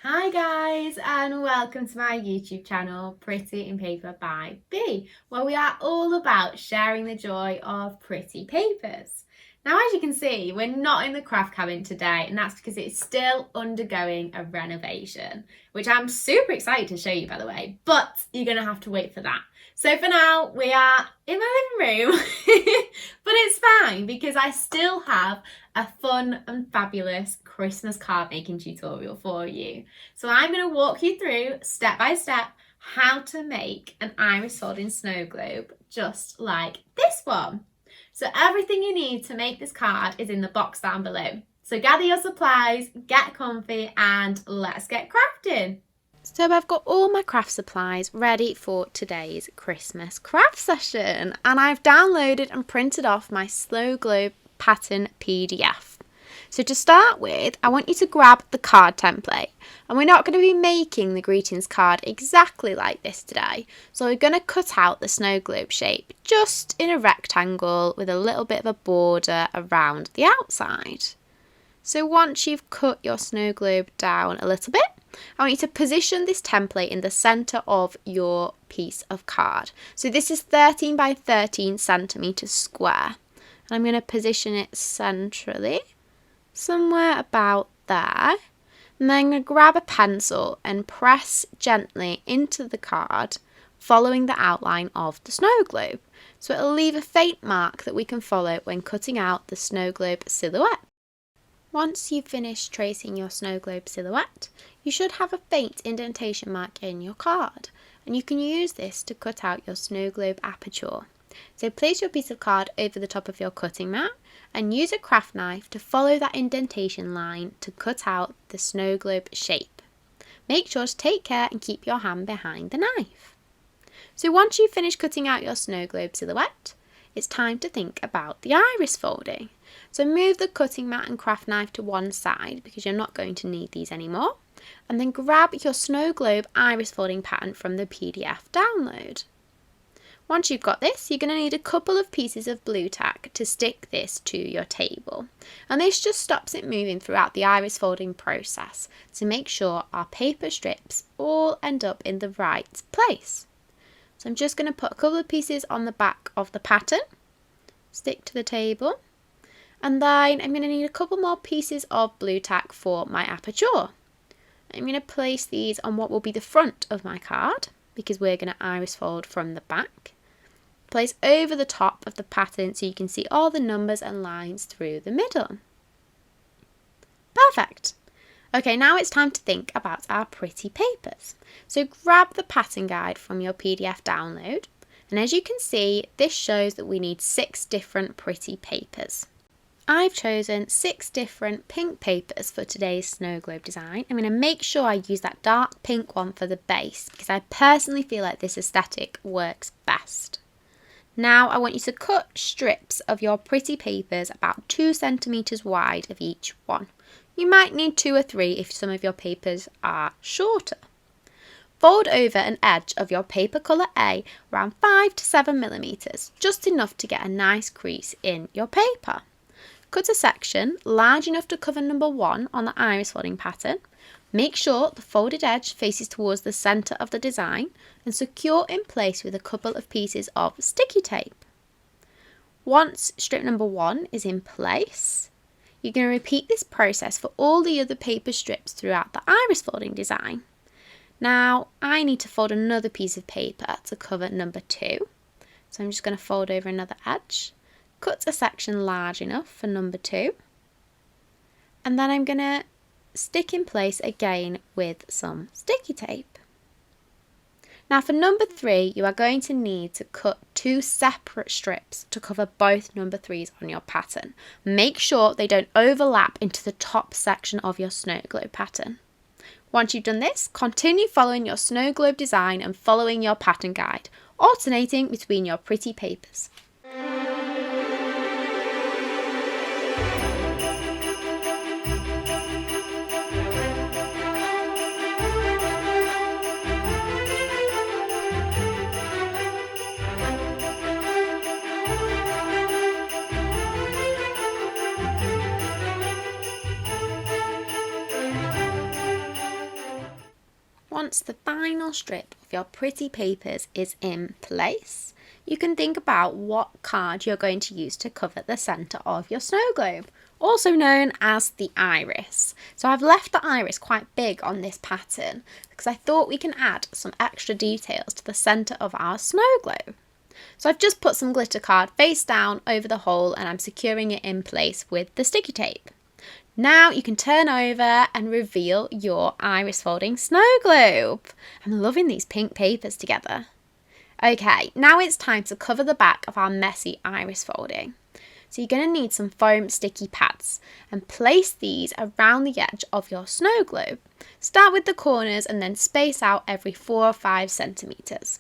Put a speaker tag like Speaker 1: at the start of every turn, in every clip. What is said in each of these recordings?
Speaker 1: Hi guys, and welcome to my YouTube channel Pretty in Paper by B, where we are all about sharing the joy of pretty papers. Now, as you can see, we're not in the craft cabin today, and that's because it's still undergoing a renovation, which I'm super excited to show you, by the way, but you're going to have to wait for that. So for now, we are in my living room, but it's fine because I still have a fun and fabulous Christmas card making tutorial for you. So I'm going to walk you through step by step how to make an iris folding snow globe just like this one. So everything you need to make this card is in the box down below. So gather your supplies, get comfy, and let's get crafting. So I've got all my craft supplies ready for today's Christmas craft session, and I've downloaded and printed off my Snowglobe pattern PDF. So to start with, I want you to grab the card template, and we're not going to be making the greetings card exactly like this today. So we're going to cut out the snow globe shape just in a rectangle with a little bit of a border around the outside. So once you've cut your snow globe down a little bit, I want you to position this template in the centre of your piece of card. So this is 13 by 13 centimetres square. And I'm going to position it centrally, somewhere about there. And then I'm going to grab a pencil and press gently into the card, following the outline of the snow globe. So it'll leave a faint mark that we can follow when cutting out the snow globe silhouette. Once you've finished tracing your snow globe silhouette, you should have a faint indentation mark in your card, and you can use this to cut out your snow globe aperture. So place your piece of card over the top of your cutting mat and use a craft knife to follow that indentation line to cut out the snow globe shape. Make sure to take care and keep your hand behind the knife. So once you've finished cutting out your snow globe silhouette, it's time to think about the iris folding. So move the cutting mat and craft knife to one side because you're not going to need these anymore, and then grab your snow globe iris folding pattern from the PDF download. Once you've got this, you're going to need a couple of pieces of blue tack to stick this to your table. And this just stops it moving throughout the iris folding process to make sure our paper strips all end up in the right place. So I'm just going to put a couple of pieces on the back of the pattern, stick to the table, and then I'm going to need a couple more pieces of blue tack for my aperture. I'm going to place these on what will be the front of my card because we're going to iris fold from the back. Place over the top of the pattern so you can see all the numbers and lines through the middle. Perfect. Okay, now it's time to think about our pretty papers. So grab the pattern guide from your PDF download, and as you can see, this shows that we need 6 different pretty papers. I've chosen 6 different pink papers for today's snow globe design. I'm going to make sure I use that dark pink one for the base because I personally feel like this aesthetic works best. Now I want you to cut strips of your pretty papers about 2 centimetres wide of each one. You might need 2 or 3 if some of your papers are shorter. Fold over an edge of your paper colour A around 5 to 7 millimetres, just enough to get a nice crease in your paper. Cut a section large enough to cover number 1 on the iris folding pattern. Make sure the folded edge faces towards the centre of the design and secure in place with a couple of pieces of sticky tape. Once strip number 1 is in place, you're going to repeat this process for all the other paper strips throughout the iris folding design. Now I need to fold another piece of paper to cover number 2, so I'm just going to fold over another edge, cut a section large enough for number 2, and then I'm going to stick in place again with some sticky tape. Now for number 3, you are going to need to cut 2 separate strips to cover both number 3s on your pattern. Make sure they don't overlap into the top section of your snow globe pattern. Once you've done this, continue following your snow globe design and following your pattern guide, alternating between your pretty papers. once the final strip of your pretty papers is in place, you can think about what card you're going to use to cover the centre of your snow globe, also known as the iris. So I've left the iris quite big on this pattern because I thought we can add some extra details to the centre of our snow globe. So I've just put some glitter card face down over the hole and I'm securing it in place with the sticky tape. Now you can turn over and reveal your iris folding snow globe. I'm loving these pink papers together. Okay, now it's time to cover the back of our messy iris folding. So you're going to need some foam sticky pads and place these around the edge of your snow globe. Start with the corners and then space out every 4 or 5 centimetres.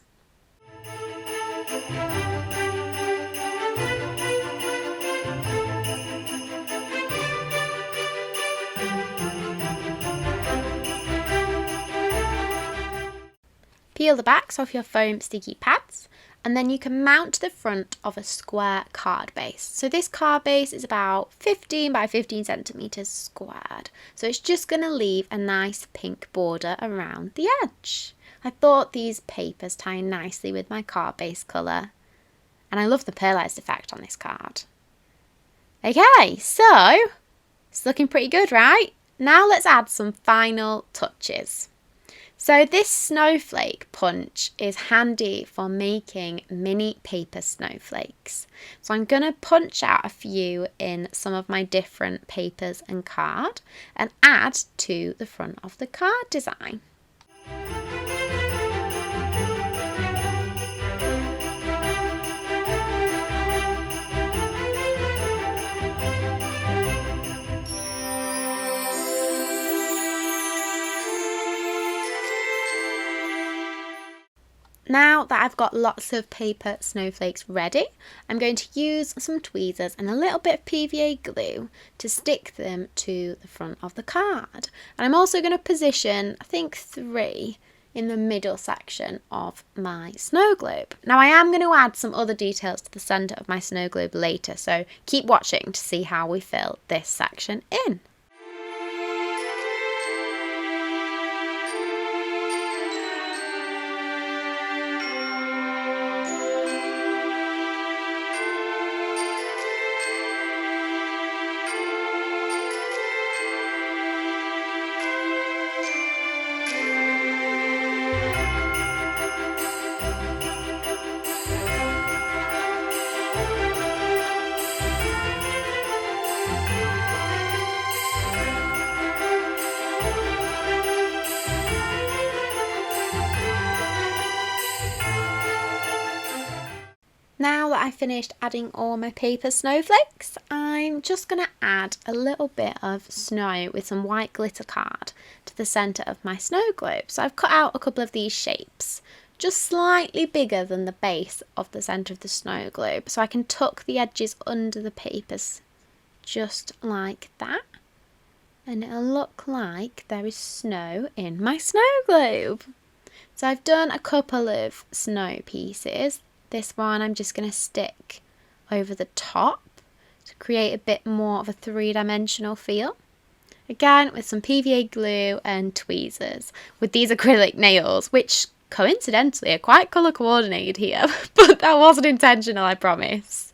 Speaker 1: Peel the backs off your foam sticky pads and then you can mount the front of a square card base. So this card base is about 15 by 15 centimetres squared. So it's just going to leave a nice pink border around the edge. I thought these papers tie nicely with my card base colour. And I love the Pearlised effect on this card. Okay, so it's looking pretty good, right? Now let's add some final touches. So this snowflake punch is handy for making mini paper snowflakes. So I'm going to punch out a few in some of my different papers and card and add to the front of the card design. Now that I've got lots of paper snowflakes ready, I'm going to use some tweezers and a little bit of PVA glue to stick them to the front of the card. And I'm also going to position, I think 3 in the middle section of my snow globe. Now I am going to add some other details to the centre of my snow globe later, so keep watching to see how we fill this section in. Now that I've finished adding all my paper snowflakes, I'm just going to add a little bit of snow with some white glitter card to the centre of my snow globe. So I've cut out a couple of these shapes, just slightly bigger than the base of the centre of the snow globe, so I can tuck the edges under the papers just like that. And it'll look like there is snow in my snow globe. So I've done a couple of snow pieces. This one I'm just going to stick over the top to create a bit more of a 3-dimensional feel. Again with some PVA glue and tweezers with these acrylic nails, which coincidentally are quite colour coordinated here, but that wasn't intentional, I promise.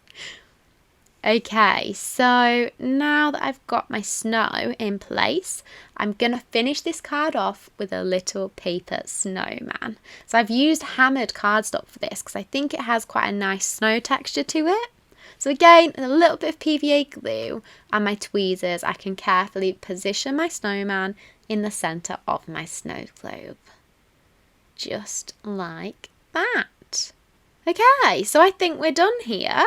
Speaker 1: Okay, so now that I've got my snow in place, I'm going to finish this card off with a little paper snowman. So I've used hammered cardstock for this because I think it has quite a nice snow texture to it. So again, with a little bit of PVA glue and my tweezers, I can carefully position my snowman in the centre of my snow globe. Just like that. Okay, so I think we're done here.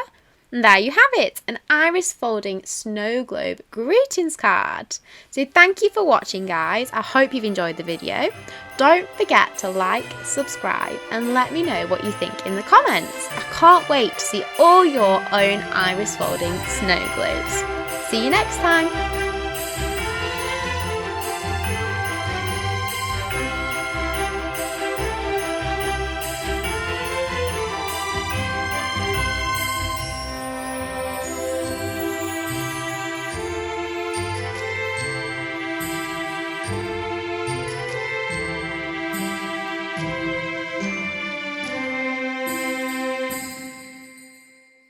Speaker 1: And there you have it, an iris folding snow globe greetings card. So thank you for watching, guys. I hope you've enjoyed the video. Don't forget to like, subscribe and let me know what you think in the comments. I can't wait to see all your own iris folding snow globes. See you next time.